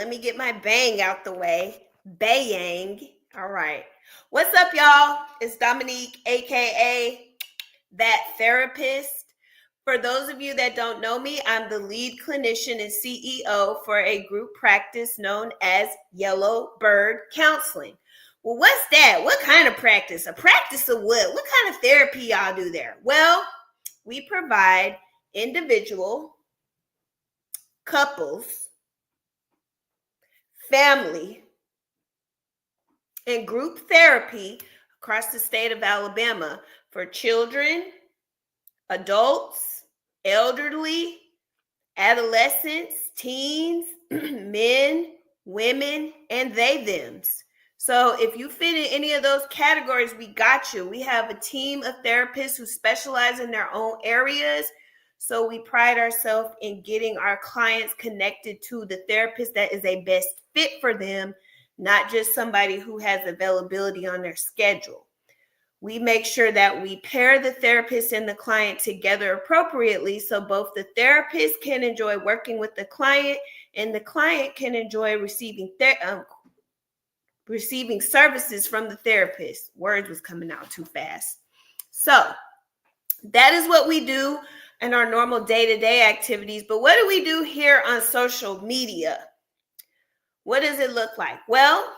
let me get my bang out the way. Bayang. All right. What's up, y'all? It's Dominique, aka That Therapist. For those of you that don't know me, I'm the lead clinician and CEO for a group practice known as Yellow Bird Counseling. Well, what's that? What kind of practice? A practice of what? What kind of therapy y'all do there? Well, we provide individual, couples, family, and group therapy across the state of Alabama for children, adults, elderly, adolescents, teens, men, women, and they, thems. So if you fit in any of those categories, we got you. We have a team of therapists who specialize in their own areas. So we pride ourselves in getting our clients connected to the therapist that is a best fit for them, not just somebody who has availability on their schedule. We make sure that we pair the therapist and the client together appropriately so both the therapist can enjoy working with the client and the client can enjoy receiving services from the therapist. Words was coming out too fast. So that is what we do in our normal day-to-day activities. But what do we do here on social media? What does it look like? Well,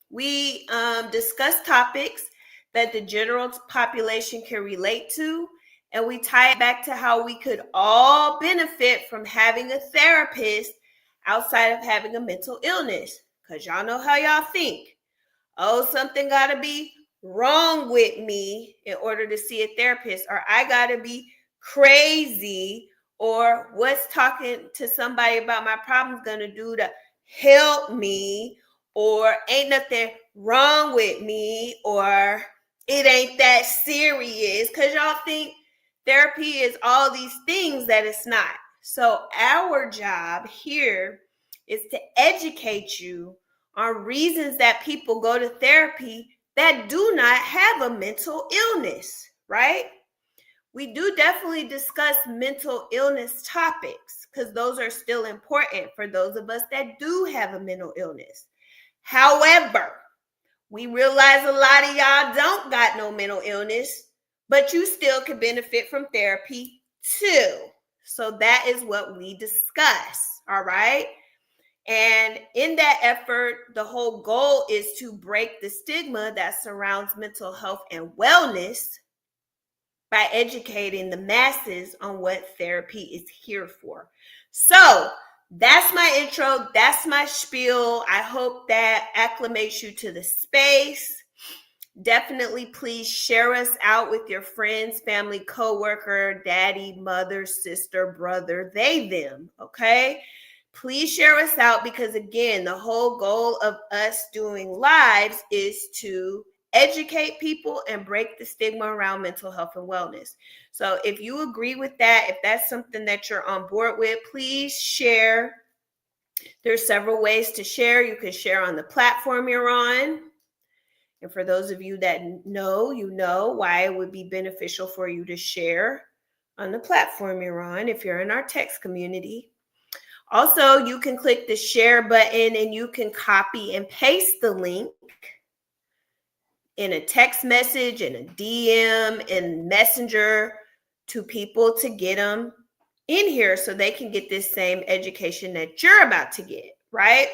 we discuss topics that the general population can relate to, and we tie it back to how we could all benefit from having a therapist outside of having a mental illness. Because y'all know how y'all think. Oh, something got to be wrong with me in order to see a therapist, or I got to be crazy, or what's talking to somebody about my problems going to do to help me, or ain't nothing wrong with me, or it ain't that serious, because y'all think therapy is all these things that it's not. So our job here is to educate you on reasons that people go to therapy that do not have a mental illness, right? We do definitely discuss mental illness topics because those are still important for those of us that do have a mental illness. However, we realize a lot of y'all don't got no mental illness, but you still can benefit from therapy too. So that is what we discuss, all right? And in that effort, the whole goal is to break the stigma that surrounds mental health and wellness by educating the masses on what therapy is here for. So that's my intro. That's my spiel. I hope that acclimates you to the space. Definitely please share us out with your friends, family, coworker, daddy, mother, sister, brother, they, them, okay? Please share us out because, again, the whole goal of us doing lives is to educate people and break the stigma around mental health and wellness. So if you agree with that, if that's something that you're on board with, please share. There's several ways to share. You can share on the platform you're on. And for those of you that know, you know why it would be beneficial for you to share on the platform you're on if you're in our text community. Also, you can click the share button and you can copy and paste the link in a text message, in a DM, in Messenger to people to get them in here so they can get this same education that you're about to get, right?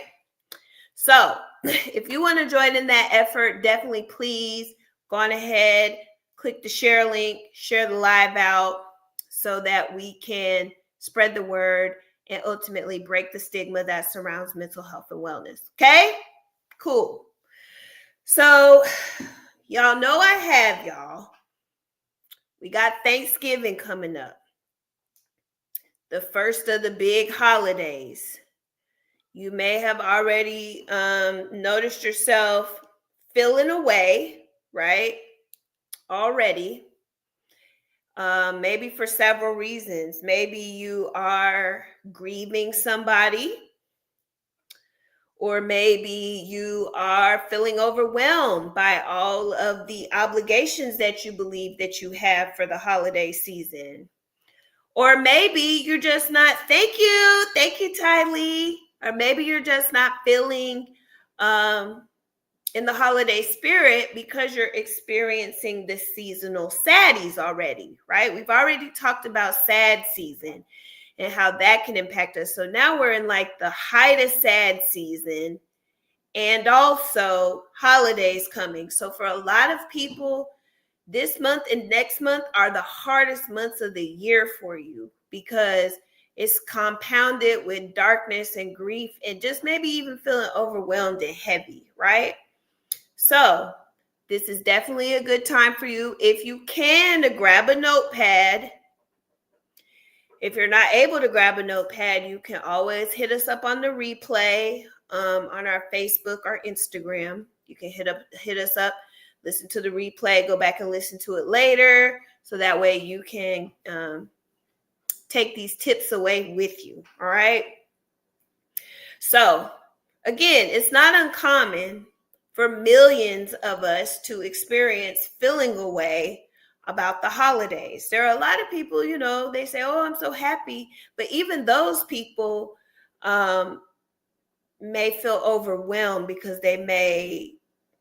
So if you want to join in that effort, definitely please go on ahead, click the share link, share the live out so that we can spread the word and ultimately break the stigma that surrounds mental health and wellness. Okay? Cool. So y'all know I have y'all. We got Thanksgiving coming up. The first of the big holidays. You may have already noticed yourself feeling away, right? Already. Maybe for several reasons. Maybe you are grieving somebody, or maybe you are feeling overwhelmed by all of the obligations that you believe that you have for the holiday season. Or maybe you're just not, thank you, Ty Lee. Or maybe you're just not feeling in the holiday spirit because you're experiencing the seasonal saddies already, right? We've already talked about sad season and how that can impact us. So now we're in like the height of sad season and also holidays coming. So for a lot of people, this month and next month are the hardest months of the year for you because it's compounded with darkness and grief and just maybe even feeling overwhelmed and heavy, right? So this is definitely a good time for you. If you can, to grab a notepad. If you're not able to grab a notepad, you can always hit us up on the replay on our Facebook or Instagram. You can hit us up, listen to the replay, go back and listen to it later. So that way you can take these tips away with you. All right. So again, it's not uncommon for millions of us to experience feeling away about the holidays. There are a lot of people, they say, oh, I'm so happy. But even those people may feel overwhelmed because they may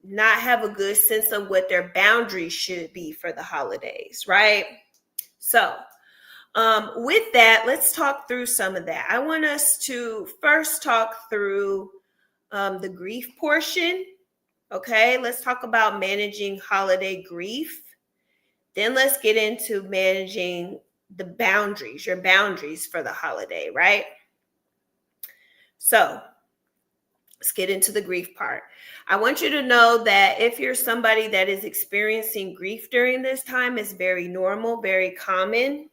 not have a good sense of what their boundaries should be for the holidays, right? So with that, let's talk through some of that. I want us to first talk through the grief portion. Okay, let's talk about managing holiday grief. Then let's get into managing the boundaries, your boundaries for the holiday, right? So let's get into the grief part. I want you to know that if you're somebody that is experiencing grief during this time, it's very normal, very common.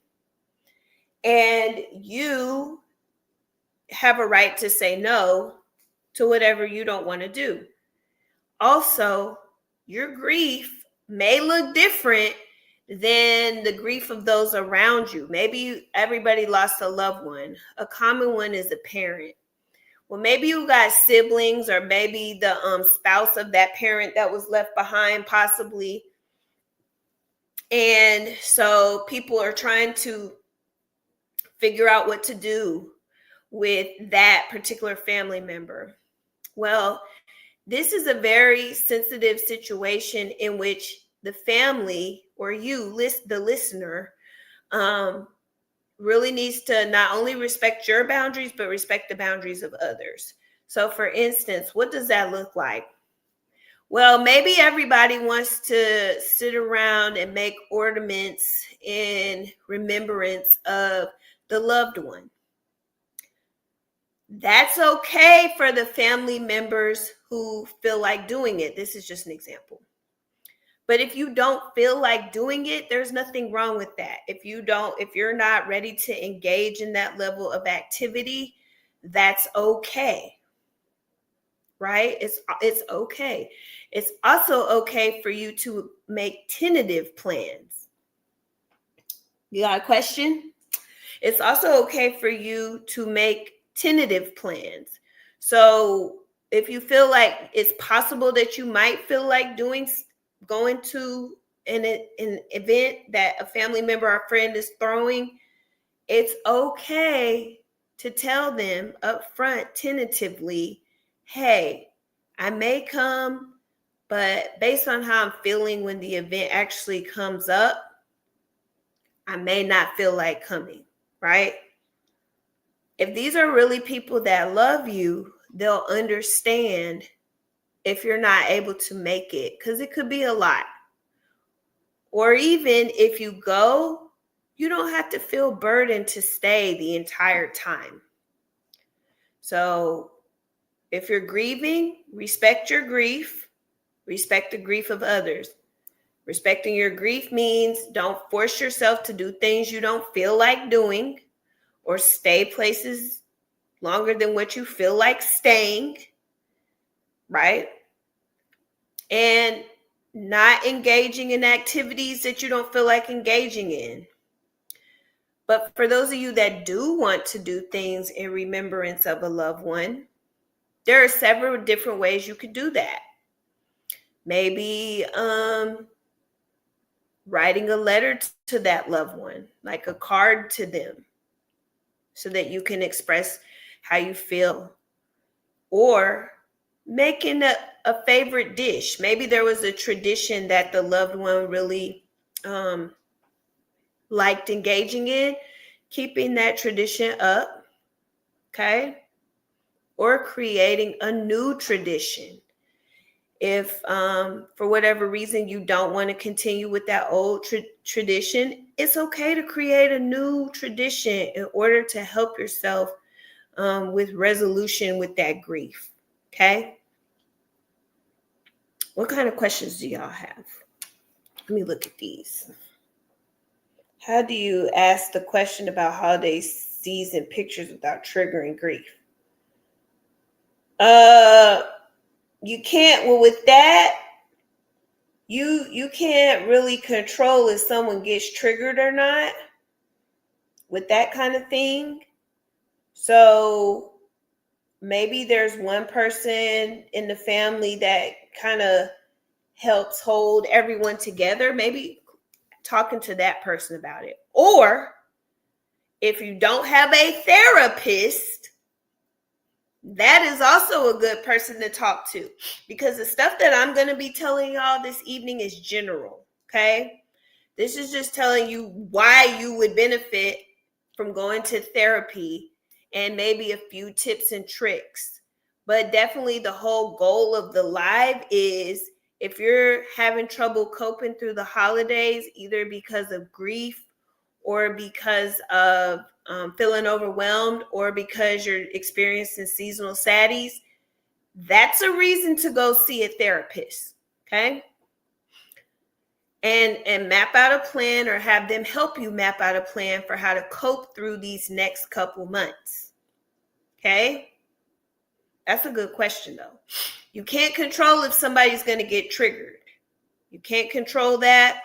And you have a right to say no to whatever you don't want to do. Also, your grief may look different than the grief of those around you. Maybe everybody lost a loved one. A common one is a parent. Well, maybe you got siblings, or maybe the spouse of that parent that was left behind, possibly. And so people are trying to figure out what to do with that particular family member. Well, this is a very sensitive situation in which the family, or you, the listener, really needs to not only respect your boundaries, but respect the boundaries of others. So for instance, what does that look like? Well, maybe everybody wants to sit around and make ornaments in remembrance of the loved one. That's okay for the family members who feel like doing it. This is just an example. But if you don't feel like doing it, there's nothing wrong with that. If you're not ready to engage in that level of activity, that's okay. Right? It's okay. It's also okay for you to make tentative plans. You got a question? It's also okay for you to make tentative plans. So if you feel like it's possible that you might feel like going to an event that a family member or friend is throwing, it's okay to tell them up front tentatively, hey, I may come, but based on how I'm feeling when the event actually comes up, I may not feel like coming, right? If these are really people that love you, they'll understand if you're not able to make it, because it could be a lot. Or even if you go, you don't have to feel burdened to stay the entire time. So if you're grieving, respect your grief, respect the grief of others. Respecting your grief means don't force yourself to do things you don't feel like doing, or stay places longer than what you feel like staying, right? And not engaging in activities that you don't feel like engaging in. But for those of you that do want to do things in remembrance of a loved one, there are several different ways you could do that. Maybe writing a letter to that loved one, like a card to them, so that you can express how you feel. or making a favorite dish. Maybe there was a tradition that the loved one really liked engaging in, keeping that tradition up, okay? Or creating a new tradition. If for whatever reason you don't want to continue with that old tradition, it's okay to create a new tradition in order to help yourself with resolution with that grief, okay? What kind of questions do y'all have? Let me look at these. How do you ask the question about holiday season pictures without triggering grief? You can't. Well, with that, you can't really control if someone gets triggered or not with that kind of thing. So maybe there's one person in the family that kind of helps hold everyone together. Maybe talking to that person about it. Or if you don't have a therapist, that is also a good person to talk to, because the stuff that I'm going to be telling y'all this evening is general, okay? This is just telling you why you would benefit from going to therapy and maybe a few tips and tricks. But definitely the whole goal of the live is, if you're having trouble coping through the holidays, either because of grief or because of feeling overwhelmed or because you're experiencing seasonal saddies, that's a reason to go see a therapist, okay? And map out a plan, or have them help you map out a plan for how to cope through these next couple months, okay? That's a good question, though. You can't control if somebody's going to get triggered. You can't control that.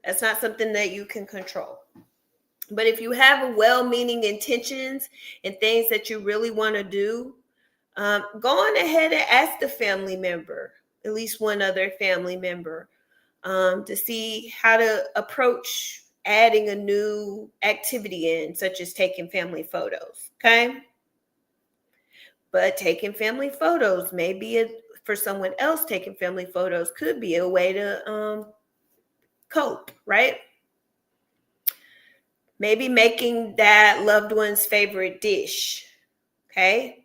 That's not something that you can control. But if you have well-meaning intentions and things that you really want to do, go on ahead and ask the family member, at least one other family member, to see how to approach adding a new activity in, such as taking family photos, okay? But taking family photos may be for someone else, taking family photos could be a way to cope, right? Maybe making that loved one's favorite dish, okay?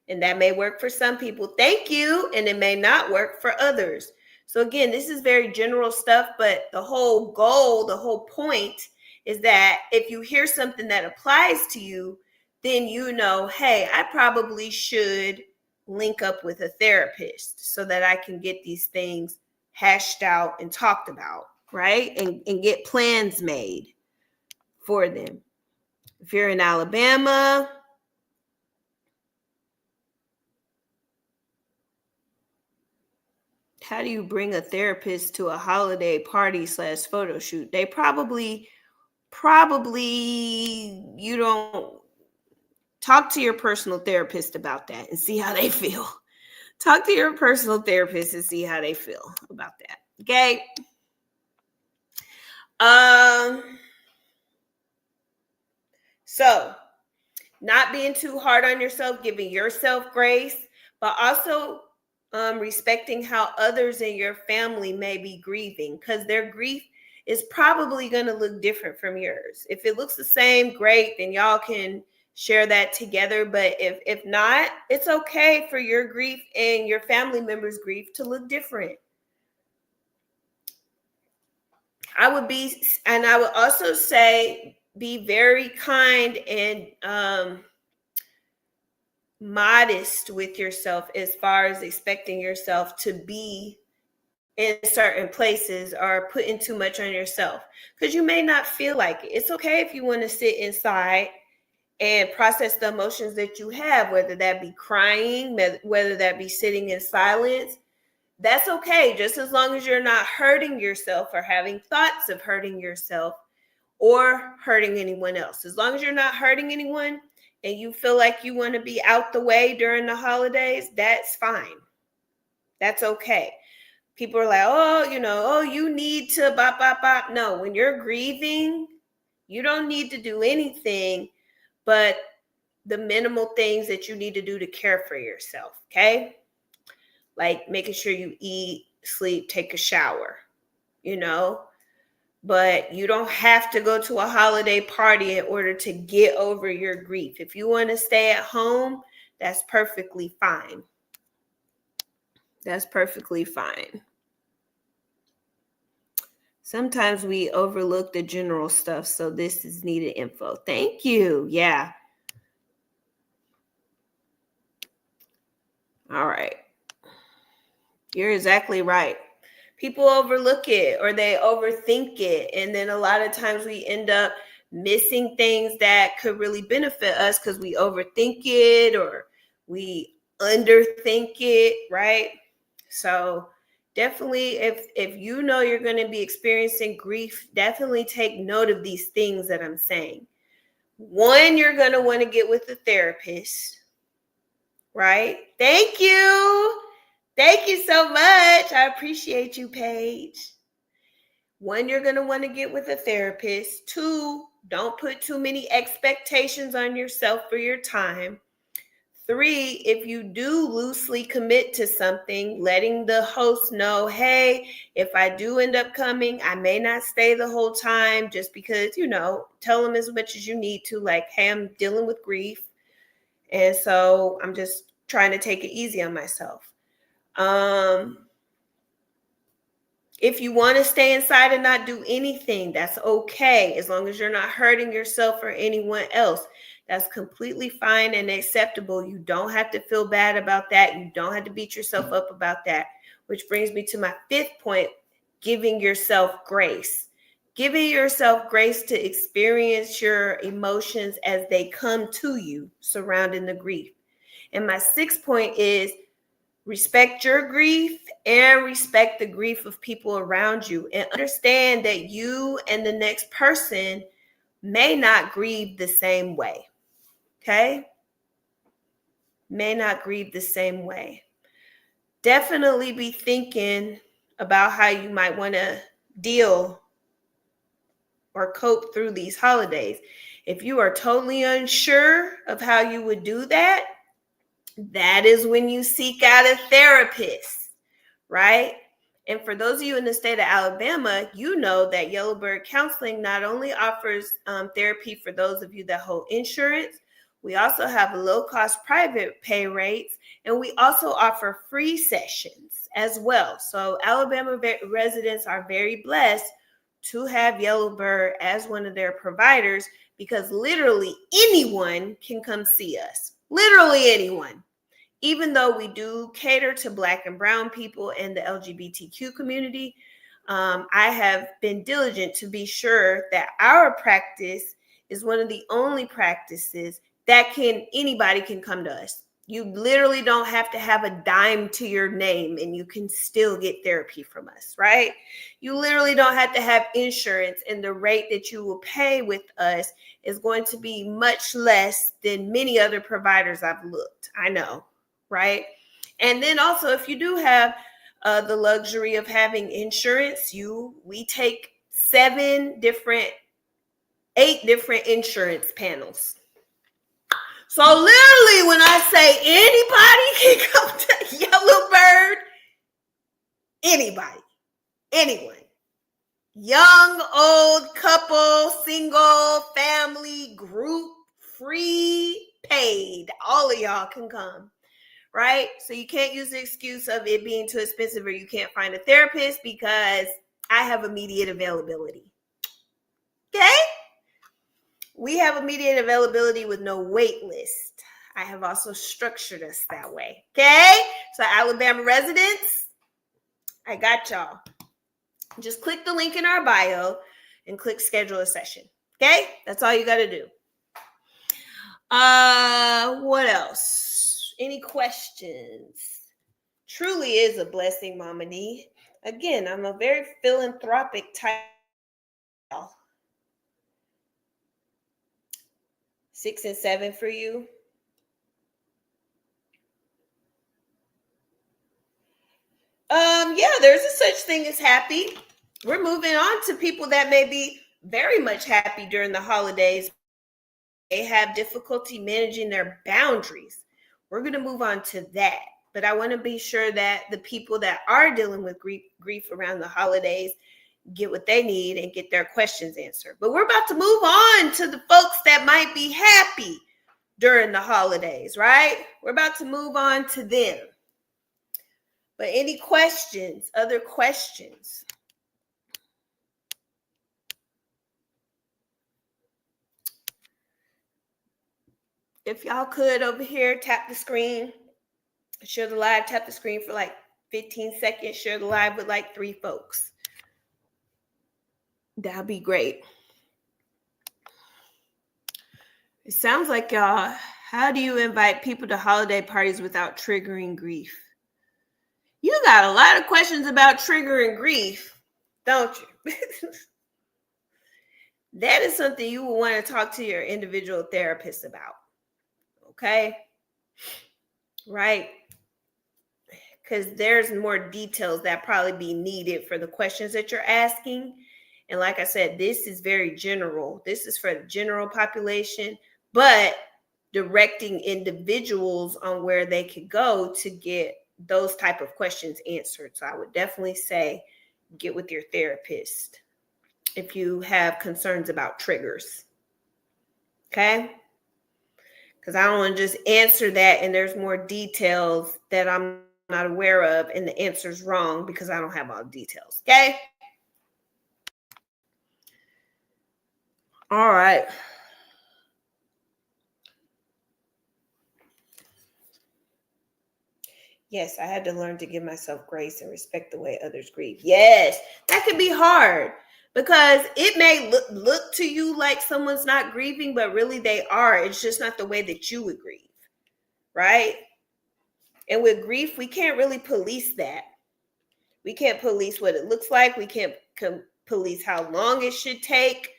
And that may work for some people. Thank you. And it may not work for others. So again, this is very general stuff, but the whole goal, the whole point is that if you hear something that applies to you, then you know, hey, I probably should link up with a therapist so that I can get these things hashed out and talked about, right? And get plans made for them. If you're in Alabama, how do you bring a therapist to a holiday party / photo shoot? They probably you don't talk to your personal therapist about that and see how they feel. Talk to your personal therapist and see how they feel about that. Okay. So not being too hard on yourself, giving yourself grace, but also respecting how others in your family may be grieving, because their grief is probably going to look different from yours. If it looks the same, great, then y'all can share that together. But if not, it's okay for your grief and your family members' grief to look different. I would also say, be very kind and modest with yourself as far as expecting yourself to be in certain places or putting too much on yourself, because you may not feel like it. It's okay if you want to sit inside and process the emotions that you have, whether that be crying, whether that be sitting in silence. That's okay, just as long as you're not hurting yourself or having thoughts of hurting yourself or hurting anyone else. As long as you're not hurting anyone and you feel like you want to be out the way during the holidays, that's fine. That's okay. People are like, oh, you need to bop, bop, bop. No, when you're grieving, you don't need to do anything but the minimal things that you need to do to care for yourself, okay? Like making sure you eat, sleep, take a shower, you know? But you don't have to go to a holiday party in order to get over your grief. If you want to stay at home, that's perfectly fine. That's perfectly fine. Sometimes we overlook the general stuff, so this is needed info. Thank you. Yeah. All right. You're exactly right. People overlook it or they overthink it. And then a lot of times we end up missing things that could really benefit us because we overthink it or we underthink it, right? So definitely if you know you're going to be experiencing grief, definitely take note of these things that I'm saying. One, you're going to want to get with a therapist, right? Thank you. Thank you so much. I appreciate you, Paige. One, you're going to want to get with a therapist. Two, don't put too many expectations on yourself for your time. Three, if you do loosely commit to something, letting the host know, hey, if I do end up coming, I may not stay the whole time just because, tell them as much as you need to, like, hey, I'm dealing with grief. And so I'm just trying to take it easy on myself. If you want to stay inside and not do anything, that's okay. As long as you're not hurting yourself or anyone else, that's completely fine and acceptable. You don't have to feel bad about that. You don't have to beat yourself up about that, which brings me to my fifth point, giving yourself grace. Giving yourself grace to experience your emotions as they come to you surrounding the grief. And my sixth point is respect your grief and respect the grief of people around you, and understand that you and the next person may not grieve the same way. Okay? May not grieve the same way. Definitely be thinking about how you might want to deal or cope through these holidays. If you are totally unsure of how you would do that, that is when you seek out a therapist, right? And for those of you in the state of Alabama, you know that Yellowbird Counseling not only offers therapy for those of you that hold insurance, we also have low-cost private pay rates, and we also offer free sessions as well. So Alabama residents are very blessed to have Yellowbird as one of their providers, because literally anyone can come see us. Literally anyone. Even though we do cater to Black and Brown people and the LGBTQ community, I have been diligent to be sure that our practice is one of the only practices that anybody can come to us. You literally don't have to have a dime to your name and you can still get therapy from us, right? You literally don't have to have insurance, and the rate that you will pay with us is going to be much less than many other providers I've looked. I know, right? And then also, if you do have the luxury of having insurance, we take 8 different insurance panels. So literally, when I say anybody can come to Yellowbird, anybody, anyone, young, old, couple, single, family, group, free, paid, all of y'all can come, right? So you can't use the excuse of it being too expensive or you can't find a therapist, because I have immediate availability. Okay? We have immediate availability with no wait list. I have also structured us that way. Okay? So Alabama residents, I got y'all. Just click the link in our bio and click schedule a session. Okay? That's all you got to do. What else? Any questions? Truly is a blessing, Mama D. Again, I'm a very philanthropic type. 6 and 7 for you. Yeah, there's a such thing as happy. We're moving on to people that may be very much happy during the holidays. have difficulty managing their boundaries. We're going to move on to that. But I want to be sure that the people that are dealing with grief around the holidays get what they need and get their questions answered. But we're about to move on to the folks that might be happy during the holidays, right? We're about to move on to them. But any questions, other questions? If y'all could over here, tap the screen, share the live, tap the screen for like 15 seconds, share the live with like 3 folks. That'd be great. It sounds like y'all, how do you invite people to holiday parties without triggering grief? You got a lot of questions about triggering grief, don't you? That is something you will want to talk to your individual therapist about. Okay? Right? Because there's more details that probably be needed for the questions that you're asking. And like I said, this is very general. This is for the general population, but directing individuals on where they could go to get those type of questions answered. So I would definitely say get with your therapist if you have concerns about triggers. Okay? Because I don't want to just answer that and there's more details that I'm not aware of and the answer's wrong because I don't have all the details. Okay? All right. Yes, I had to learn to give myself grace and respect the way others grieve. Yes, that can be hard because it may look to you like someone's not grieving, but really they are. It's just not the way that you would grieve, right? And with grief, we can't really police that. We can't police what it looks like. We can't police how long it should take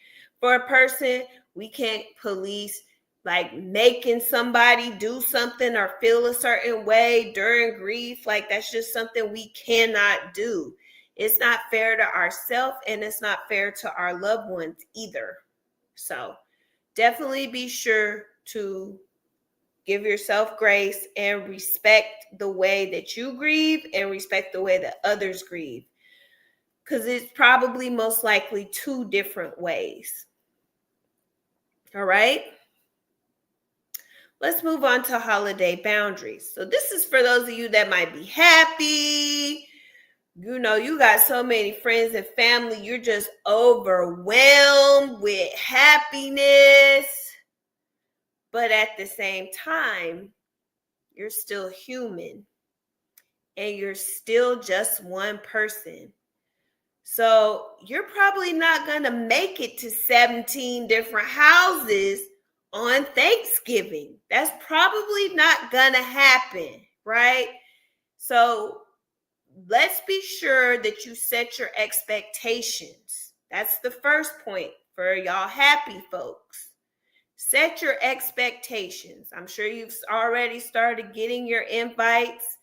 for a person. We can't police like making somebody do something or feel a certain way during grief. Like that's just something we cannot do. It's not fair to ourselves and it's not fair to our loved ones either. So definitely be sure to give yourself grace and respect the way that you grieve and respect the way that others grieve. Because it's probably most likely 2 different ways. All right. Let's move on to holiday boundaries. So this is for those of you that might be happy. You know, you got so many friends and family. You're just overwhelmed with happiness. But at the same time, you're still human. And you're still just one person. So you're probably not going to make it to 17 different houses on Thanksgiving. That's probably not going to happen, right? So let's be sure that you set your expectations. That's the first point for y'all happy folks. Set your expectations. I'm sure you've already started getting your invites.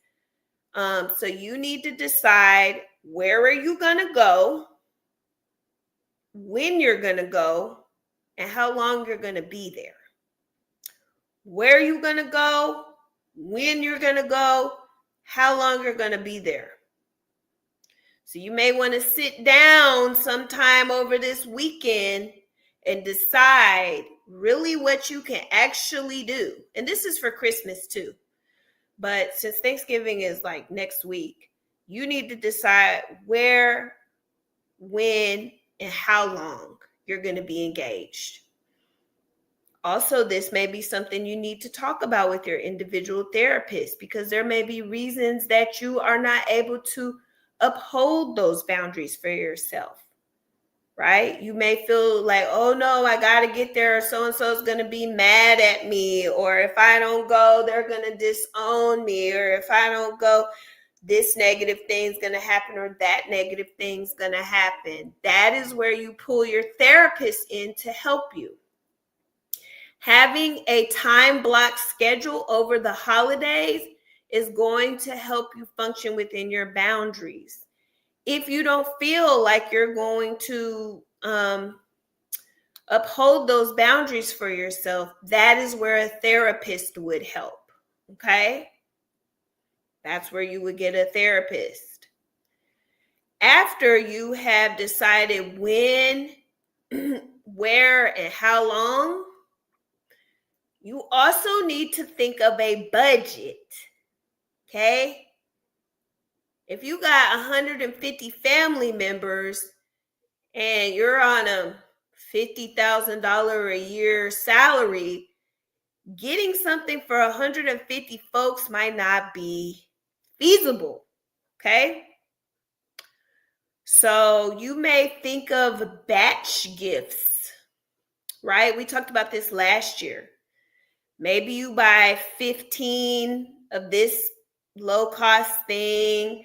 So you need to decide where are you going to go, when you're going to go, and how long you're going to be there. Where are you going to go, when you're going to go, how long you're going to be there. So you may want to sit down sometime over this weekend and decide really what you can actually do. And this is for Christmas too. But since Thanksgiving is like next week, you need to decide where, when, and how long you're going to be engaged. Also, this may be something you need to talk about with your individual therapist because there may be reasons that you are not able to uphold those boundaries for yourself, right? You may feel like, oh no, I got to get there. So-and-so is going to be mad at me. Or if I don't go, they're going to disown me. Or if I don't go, this negative thing's going to happen or that negative thing's going to happen. That is where you pull your therapist in to help you. Having a time block schedule over the holidays is going to help you function within your boundaries. If you don't feel like you're going to uphold those boundaries for yourself, that is where a therapist would help. Okay? That's where you would get a therapist. After you have decided when, where, and how long, you also need to think of a budget. Okay? If you got 150 family members and you're on a $50,000 a year salary, getting something for 150 folks might not be feasible. Okay? So you may think of batch gifts, right? We talked about this last year. Maybe you buy 15 of this low-cost thing,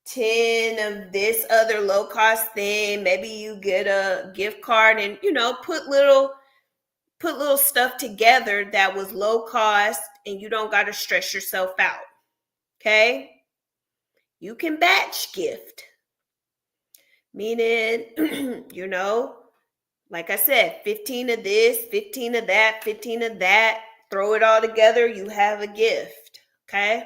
10 of this other low-cost thing. Maybe you get a gift card and, put little stuff together that was low cost and you don't got to stress yourself out. Okay? You can batch gift. Meaning, like I said, 15 of this, 15 of that, 15 of that. Throw it all together, you have a gift. Okay?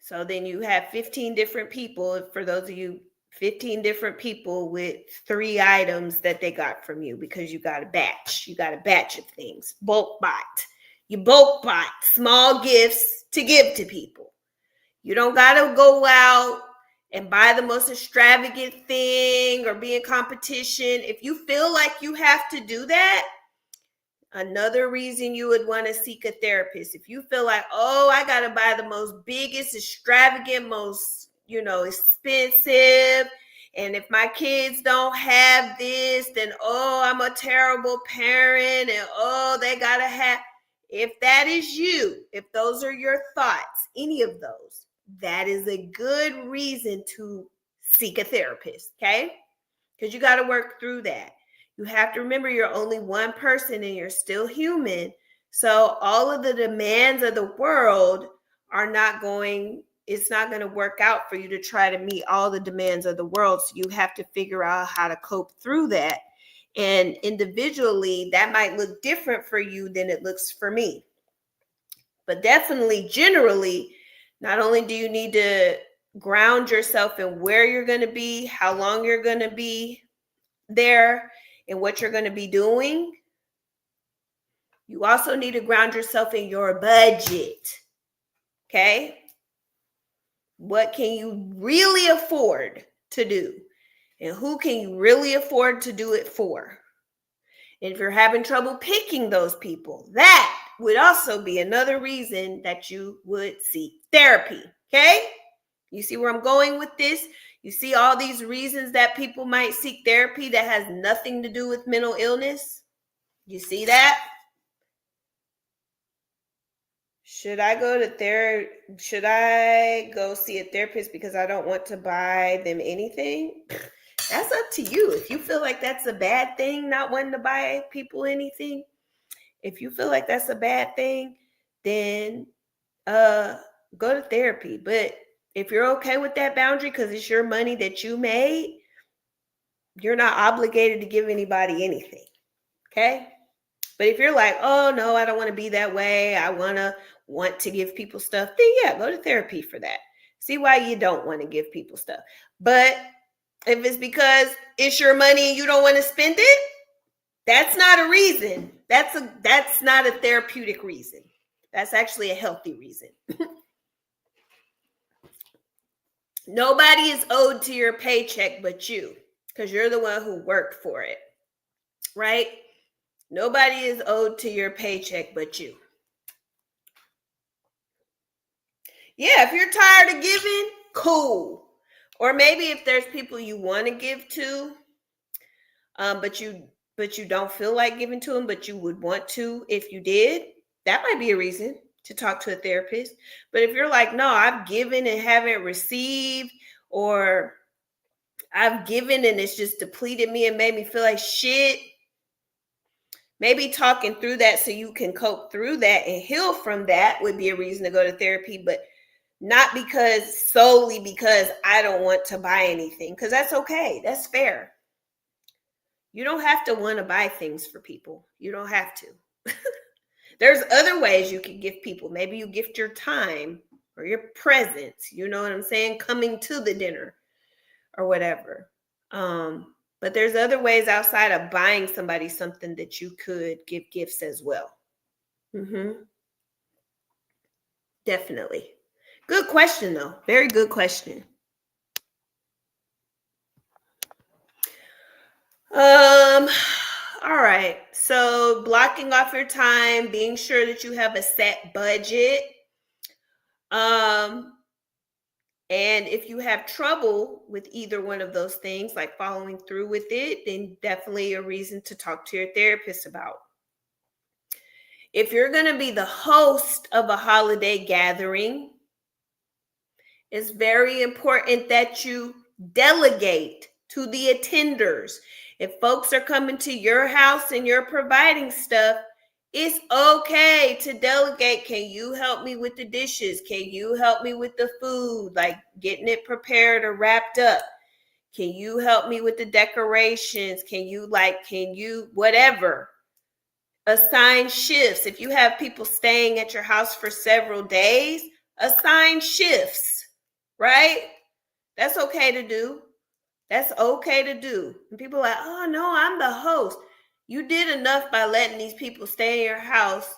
So then you have 15 different people. For those of you, 15 different people with 3 items that they got from you because you got a batch. You got a batch of things. Bulk bought. You bulk bought small gifts to give to people. You don't got to go out and buy the most extravagant thing or be in competition. If you feel like you have to do that, another reason you would want to seek a therapist. If you feel like, oh, I got to buy the most biggest, extravagant, most, expensive. And if my kids don't have this, then, oh, I'm a terrible parent. And, oh, they got to have. If that is you, if those are your thoughts, any of those, that is a good reason to seek a therapist. Okay? Because you got to work through that. You have to remember you're only one person and you're still human. So all of the demands of the world it's not going to work out for you to try to meet all the demands of the world. So you have to figure out how to cope through that. And individually, that might look different for you than it looks for me. But definitely, generally, not only do you need to ground yourself in where you're going to be, how long you're going to be there, and what you're going to be doing, you also need to ground yourself in your budget. Okay? What can you really afford to do? And who can you really afford to do it for? And if you're having trouble picking those people, that would also be another reason that you would seek therapy. Okay? You see where I'm going with this? You see all these reasons that people might seek therapy that has nothing to do with mental illness? You see that? Should I go see a therapist because I don't want to buy them anything? That's up to you. If you feel like that's a bad thing, not wanting to buy people anything, if you feel like that's a bad thing, then go to therapy. But if you're okay with that boundary because it's your money that you made, you're not obligated to give anybody anything. Okay? But if you're like, oh, no, I don't want to be that way. I want to give people stuff. Then, yeah, go to therapy for that. See why you don't want to give people stuff. But if it's because it's your money and you don't want to spend it, that's not a reason. That's not a therapeutic reason. That's actually a healthy reason. Nobody is owed to your paycheck but you, because you're the one who worked for it, right? Nobody is owed to your paycheck but you. Yeah, if you're tired of giving, cool. Or maybe if there's people you want to give to, but you don't feel like giving to them, but you would want to if you did, that might be a reason to talk to a therapist. But if you're like, no, I've given and haven't received, or I've given and it's just depleted me and made me feel like shit, maybe talking through that so you can cope through that and heal from that would be a reason to go to therapy, but not solely because I don't want to buy anything, because that's okay. That's fair. You don't have to want to buy things for people. You don't have to. There's other ways you can gift people. Maybe you gift your time or your presence. You know what I'm saying? Coming to the dinner or whatever. But there's other ways outside of buying somebody something that you could give gifts as well. Definitely. Good question, though. Very good question. All right. So blocking off your time, being sure that you have a set budget. And if you have trouble with either one of those things, like following through with it, then definitely a reason to talk to your therapist about. If you're going to be the host of a holiday gathering, it's very important that you delegate to the attenders. If folks are coming to your house and you're providing stuff, it's okay to delegate. Can you help me with the dishes? Can you help me with the food, like getting it prepared or wrapped up? Can you help me with the decorations? Can you whatever? Assign shifts. If you have people staying at your house for several days, assign shifts, right? That's okay to do. That's okay to do. And people are like, oh no, I'm the host. You did enough by letting these people stay in your house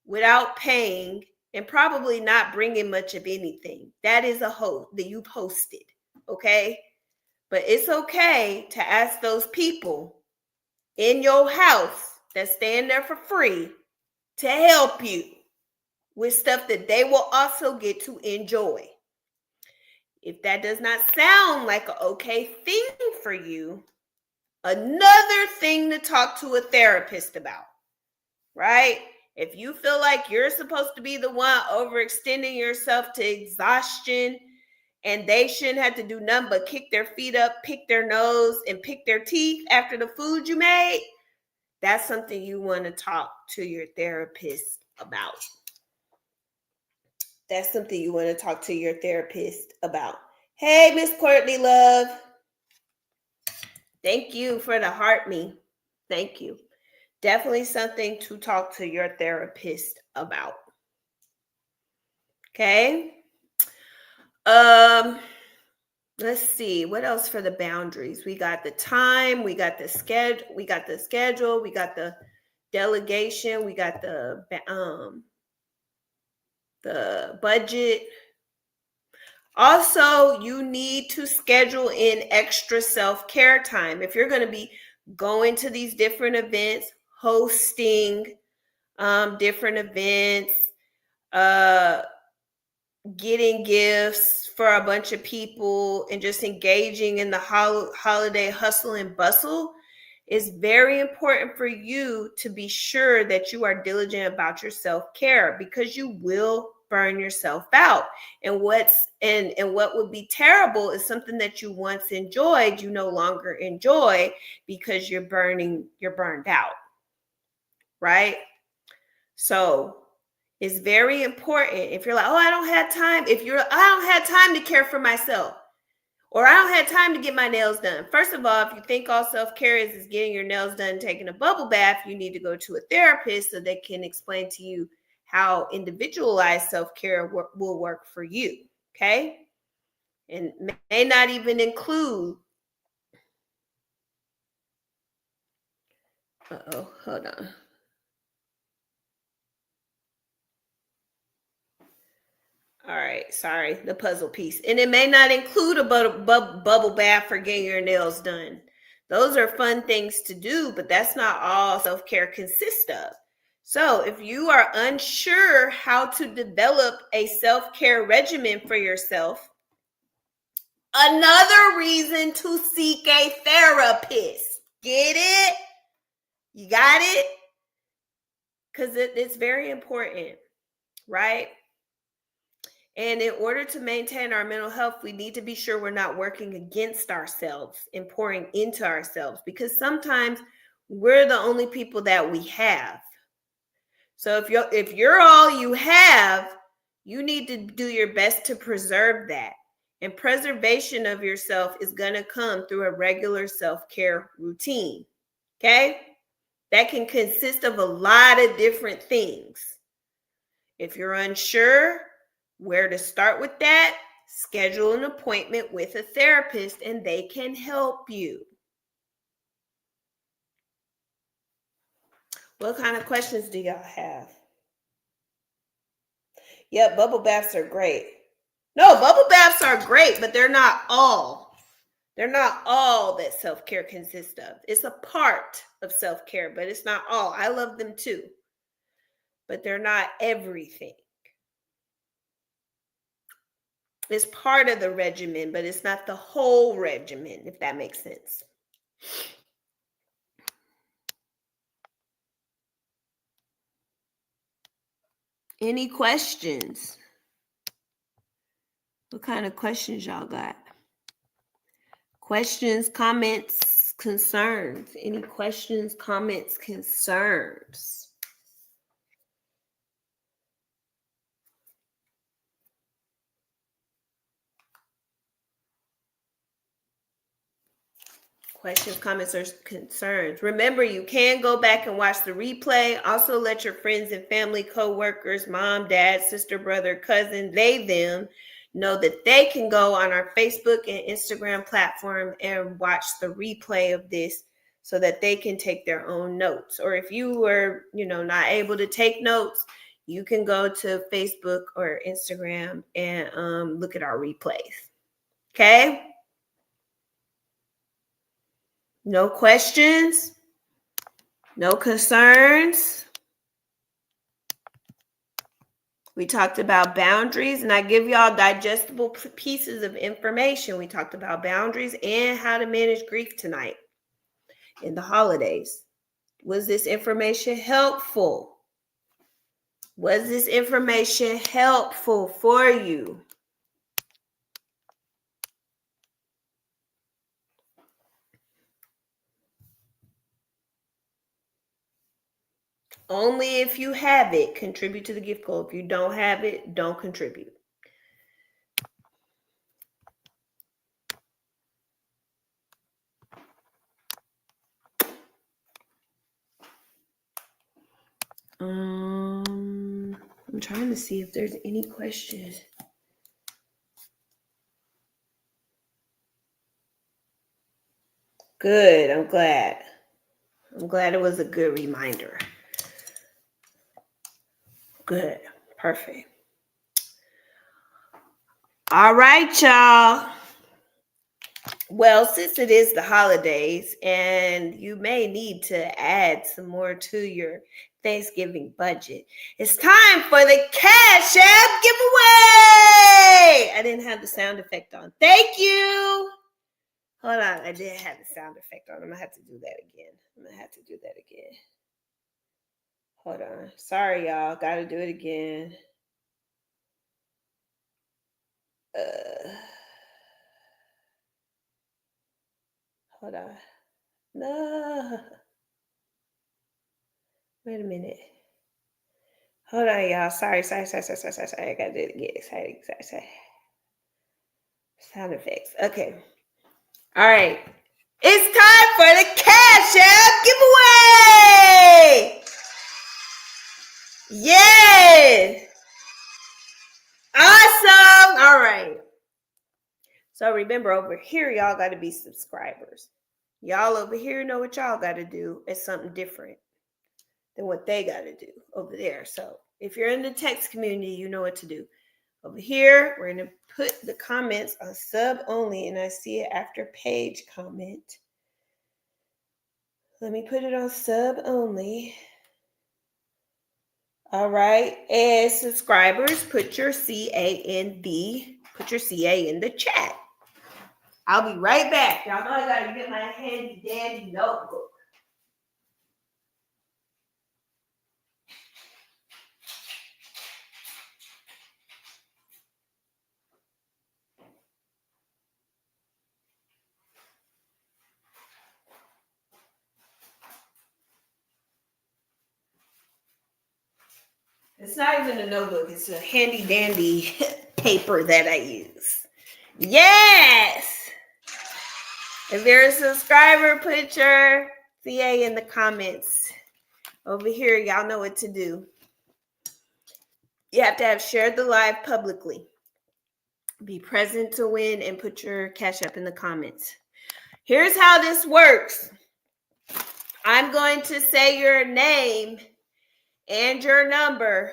without paying and probably not bringing much of anything. That is a host that you've hosted, okay? But it's okay to ask those people in your house that staying there for free to help you with stuff that they will also get to enjoy. If that does not sound like an okay thing for you, another thing to talk to a therapist about, right? If you feel like you're supposed to be the one overextending yourself to exhaustion and they shouldn't have to do nothing but kick their feet up, pick their nose, and pick their teeth after the food you made, that's something you want to talk to your therapist about. That's something you want to talk to your therapist about. Hey, Miss Courtney Love. Thank you for the heart me. Thank you. Definitely something to talk to your therapist about. Okay. Let's see. What else for the boundaries? We got the time, we got the schedule, we got the delegation, we got the budget. Also, you need to schedule in extra self-care time. If you're going to be going to these different events, hosting different events, getting gifts for a bunch of people, and just engaging in the holiday hustle and bustle, it's very important for you to be sure that you are diligent about your self-care, because you will burn yourself out. And what would be terrible is something that you once enjoyed, you no longer enjoy because you're burned out, right? So it's very important. If you're like, oh, I don't have time. I don't have time to care for myself, or I don't have time to get my nails done. First of all, if you think all self-care is getting your nails done, taking a bubble bath, you need to go to a therapist so they can explain to you how individualized self-care will work for you, okay? And may not even include, hold on. All right, sorry, the puzzle piece. And it may not include a bubble bath for getting your nails done. Those are fun things to do, but that's not all self-care consists of. So if you are unsure how to develop a self-care regimen for yourself, another reason to seek a therapist. Get it? You got it? Because it's very important, right? And in order to maintain our mental health, we need to be sure we're not working against ourselves and pouring into ourselves, because sometimes we're the only people that we have. So if you're all you have, you need to do your best to preserve that. And preservation of yourself is going to come through a regular self-care routine. Okay? That can consist of a lot of different things. If you're unsure where to start with that, schedule an appointment with a therapist and they can help you. What kind of questions do y'all have? Yep, bubble baths are great. No, bubble baths are great, but they're not all. They're not all that self-care consists of. It's a part of self-care, but it's not all. I love them too, but they're not everything. It's part of the regimen, but it's not the whole regimen, if that makes sense. Any questions? What kind of questions y'all got? Questions, comments, concerns? Any questions, comments, concerns? Questions, comments, or concerns? Remember, you can go back and watch the replay. Also, let your friends and family, co-workers, mom, dad, sister, brother, cousin, they, them, know that they can go on our Facebook and Instagram platform and watch the replay of this so that they can take their own notes. Or if you were, not able to take notes, you can go to Facebook or Instagram and look at our replays. Okay? No questions? No concerns? We talked about boundaries, and I give y'all digestible pieces of information. We talked about boundaries and how to manage grief tonight in the holidays. Was this information helpful? Was this information helpful for you? Only if you have it, contribute to the gift goal. If you don't have it, don't contribute. I'm trying to see if there's any questions. Good. I'm glad. It was a good reminder. Good. Perfect. All right, y'all. Well, since it is the holidays and you may need to add some more to your Thanksgiving budget, it's time for the Cash App giveaway. I didn't have the sound effect on. Thank you. Hold on. I did have the sound effect on. I'm going to have to do that again. Hold on. Sorry, y'all. Got to do it again. Hold on. No. Wait a minute. Hold on, y'all. Sorry. I got to do it again. Sorry. Sound effects. Okay. All right. It's time for the Cash App giveaway. Yes. Awesome. All right. So remember, over here, y'all got to be subscribers. Y'all over here know what y'all got to do. It's something different than what they got to do over there. So if you're in the text community, you know what to do. Over here, we're going to put the comments on sub only, and I see it after page comment. Let me put it on sub only. All right. And subscribers, put your CA in the chat. I'll be right back. Y'all know I got to get my handy dandy notebook. It's not even a notebook. It's a handy dandy paper that I use. Yes. If you're a subscriber, put your CA in the comments. Over here, y'all know what to do. You have to have shared the live publicly. Be present to win and put your Cash App in the comments. Here's how this works. I'm going to say your name and your number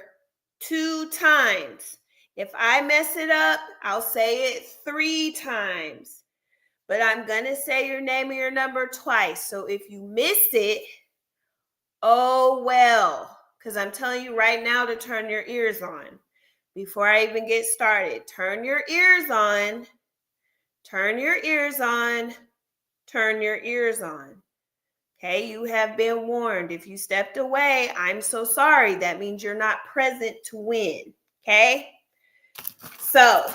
2 times. If I mess it up, I'll say it 3 times. But I'm going to say your name and your number twice. So if you miss it, oh well. Because I'm telling you right now to turn your ears on. Before I even get started, turn your ears on. Turn your ears on. Turn your ears on. Okay, you have been warned. If you stepped away, I'm so sorry. That means you're not present to win. Okay? So,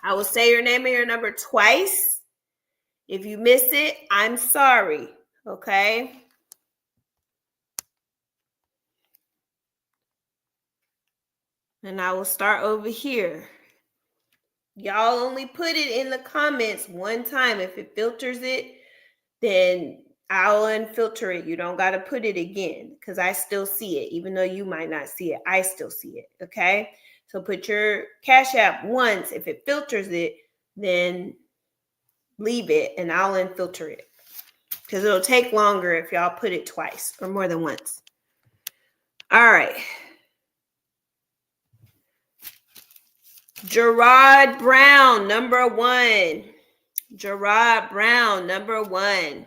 I will say your name and your number twice. If you miss it, I'm sorry. Okay? And I will start over here. Y'all only put it in the comments 1 time. If it filters it, then I'll unfilter it. You don't got to put it again because I still see it. Even though you might not see it, I still see it. Okay? So put your Cash App once. If it filters it, then leave it and I'll unfilter it. Because it'll take longer if y'all put it twice or more than once. All right. Gerard Brown, number 1. Gerard Brown, number 1.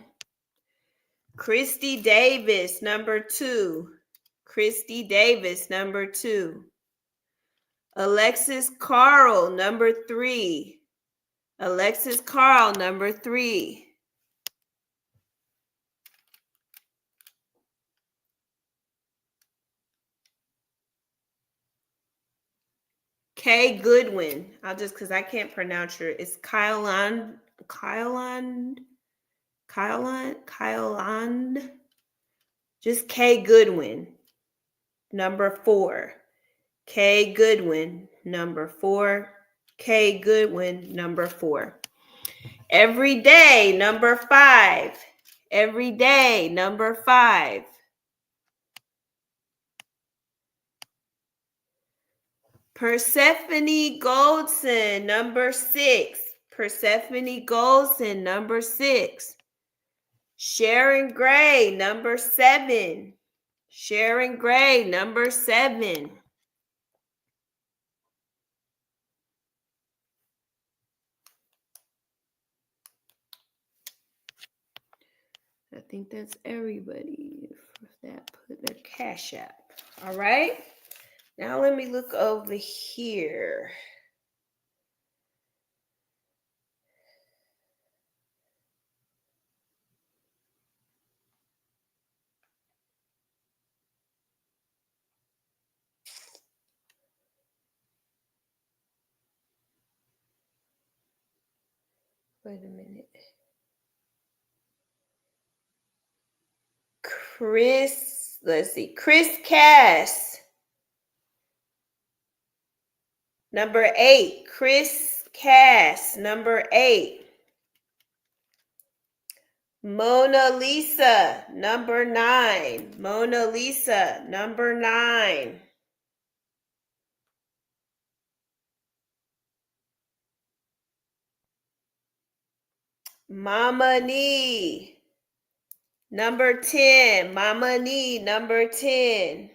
Christy Davis, number 2. Christy Davis, number 2. Alexis Carl, number 3. Alexis Carl, number 3. Kay Goodwin. I'll just, because I can't pronounce her. It's Kyland. Just Kay Goodwin, number 4. Kay Goodwin, number 4. Kay Goodwin, number 4. Every day, number 5. Every day, number 5. Persephone Goldson, number 6. Persephone Goldson, number 6. Sharon Gray, number 7. Sharon Gray, number 7. I think that's everybody that put their Cash App. All right. Now let me look over here. Wait a minute. Chris Cass. Number 8. Chris Cass, number 8. Mona Lisa, number 9. Mona Lisa, number 9. Mama Nee, number 10. Mama Nee, number 10.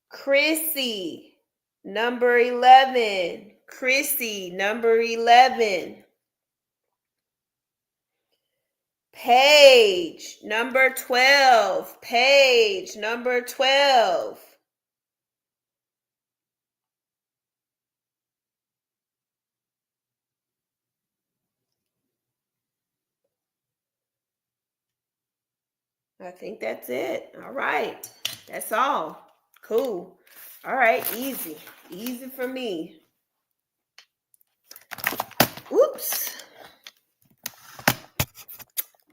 Chrissy, number 11. Chrissy, number 11. Paige, number 12. Paige, number 12. I think that's it. All right. That's all. Cool. All right. Easy. Easy for me. Oops.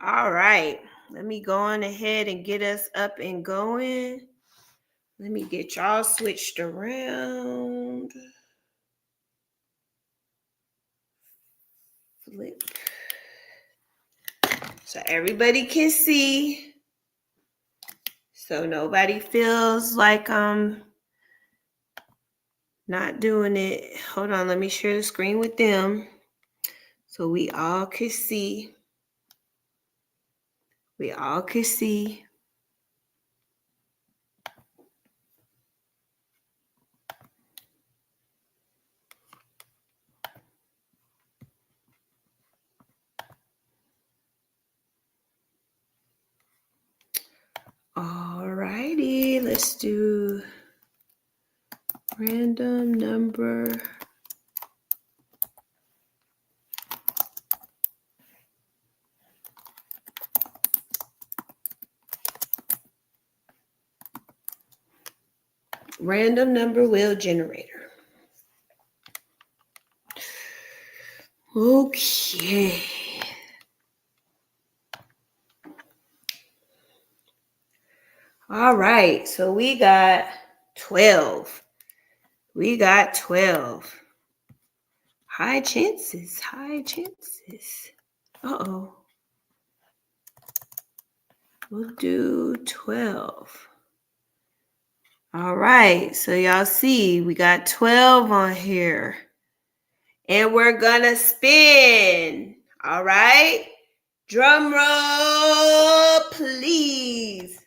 All right. Let me go on ahead and get us up and going. Let me get y'all switched around. Flip. so everybody can see. So nobody feels like I'm not doing it. Hold on, let me share the screen with them so we all can see. We all can see. All righty, let's do random number. Random number wheel generator. Okay. All right, so we got 12. We got 12. High chances, high chances. Uh-oh. We'll do 12. All right, so y'all see we got 12 on here. And we're gonna spin. All right? Drum roll, please.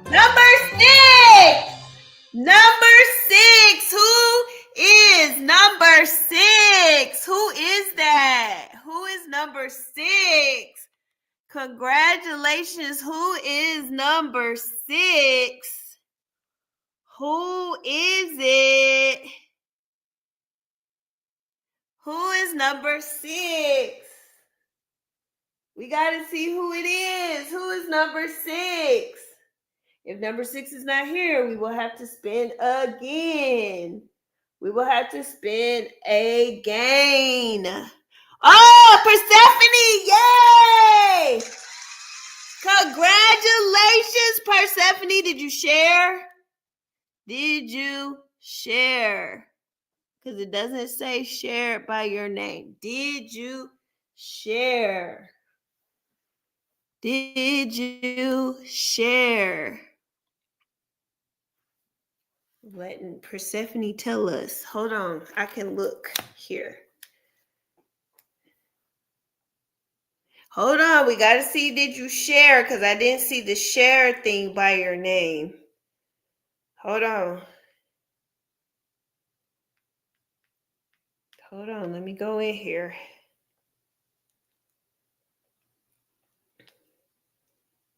Number 6. Number 6. Who is number 6? Who is that? Who is number 6? Congratulations. Who is number 6? Who is it? Who is number 6? We got to see who it is. Who is number 6? If number 6 is not here, we will have to spin again. We will have to spin again. Oh, Persephone! Yay! Congratulations, Persephone. Did you share? Did you share? Because it doesn't say share it by your name. Did you share? Did you share? Letting Persephone tell us. Hold on. I can look here. Hold on. We got to see, did you share? Because I didn't see the share thing by your name. Hold on. Hold on. Let me go in here.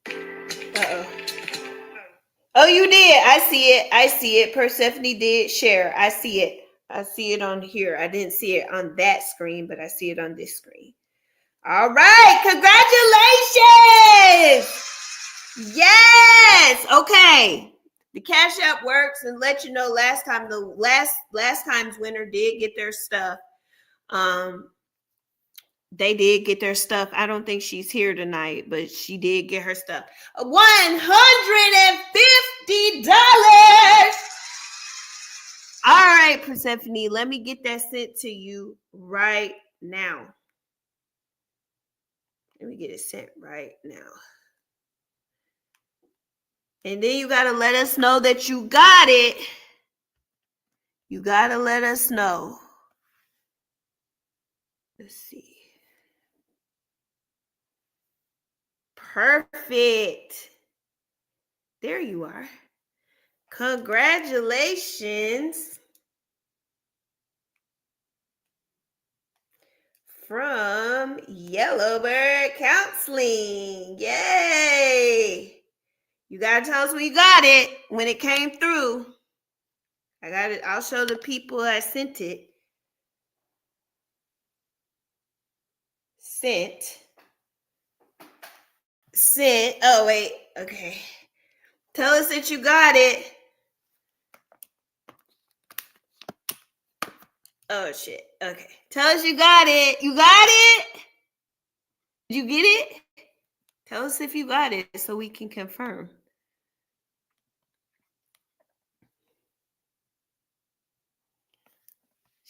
Uh-oh. Oh, you did. I see it. I see it. Persephone did share. I see it. I see it on here. I didn't see it on that screen, but I see it on this screen. All right. Congratulations. Yes. Okay. The Cash App works, and let you know last time the last time's winner did get their stuff. They did get their stuff. I don't think she's here tonight, but she did get her stuff. $150. All right, Persephone, let me get that sent to you right now. Let me get it sent right now. And then you got to let us know that you got it. You got to let us know. Let's see. Perfect. There you are. Congratulations. From Yellowbird Counseling. Yay. You got to tell us when you got it, when it came through. I got it. I'll show the people I sent it. Sent. Oh, wait. Okay. Tell us that you got it. Oh, shit. Okay. Tell us you got it. You got it? Did you get it? Tell us if you got it so we can confirm.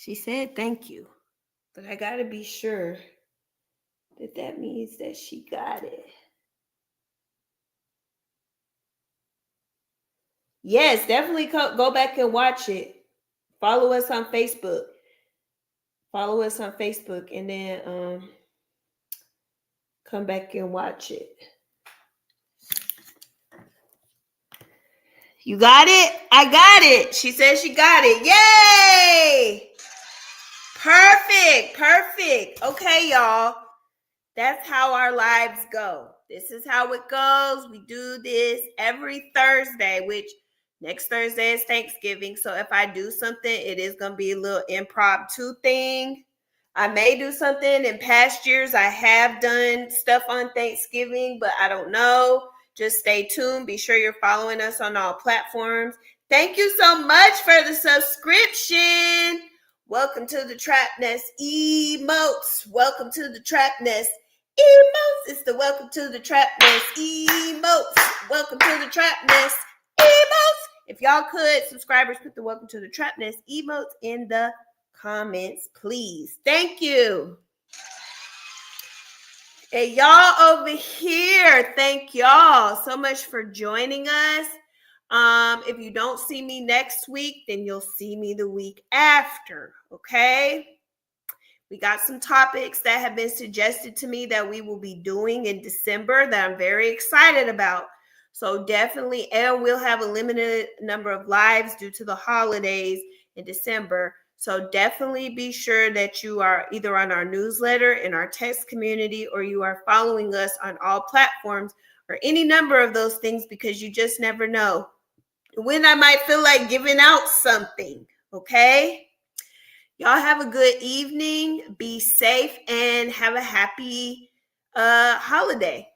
She said thank you, but I got to be sure that means that she got it. Yes, definitely go back and watch it. Follow us on Facebook. Follow us on Facebook and then come back and watch it. You got it? I got it. She said she got it. Yay! Perfect. Okay, y'all. That's how our lives go. This is how it goes. We do this every Thursday, which next Thursday is Thanksgiving. So if I do something, it is going to be a little impromptu thing. I may do something. In past years, I have done stuff on Thanksgiving, but I don't know. Just stay tuned. Be sure you're following us on all platforms. Thank you so much for the subscription. Welcome to the Trap Nest emotes. Welcome to the Trap Nest emotes. It's the Welcome to the Trap Nest emotes. Welcome to the Trap Nest emotes. If y'all could, subscribers, put the Welcome to the Trap Nest emotes in the comments, please. Thank you. And y'all over here, thank y'all so much for joining us. If you don't see me next week, then you'll see me the week after, okay? We got some topics that have been suggested to me that we will be doing in December that I'm very excited about. So definitely, and we'll have a limited number of lives due to the holidays in December. So definitely be sure that you are either on our newsletter, in our text community, or you are following us on all platforms or any number of those things, because you just never know when I might feel like giving out something, okay? Y'all have a good evening. Be safe and have a happy holiday.